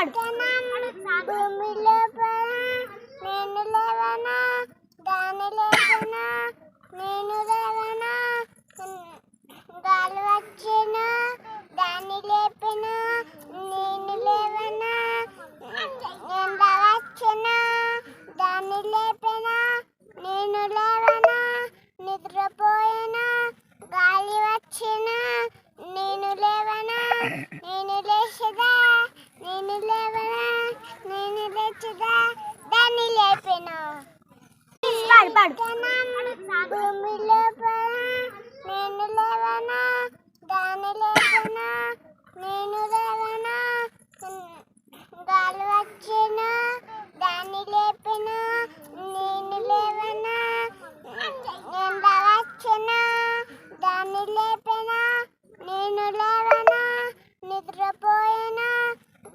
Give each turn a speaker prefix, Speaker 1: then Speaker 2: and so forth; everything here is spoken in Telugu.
Speaker 1: భూమిలో నేను లేవనా, దాని లేవనా, నేను లేవనా, గాలి వచ్చిన దాన్ని లేపిన, నేను లేవనా, ఎండ వచ్చిన దాన్ని లేపిన, నేను లేవనా, నిద్రపోయినా గాలి వచ్చిన నేను లేవనా, నేను లేచదా, నేను లేవనా, నేను లేచదా, దాన్ని లేపిన. భూమిలో నేను లేవనా, దాని లేపనా, నేను లేవనా, గాలి వచ్చిన దాన్ని లేపిన, నేను లేవనా, ఎండ వచ్చిన దాన్ని లేపిన.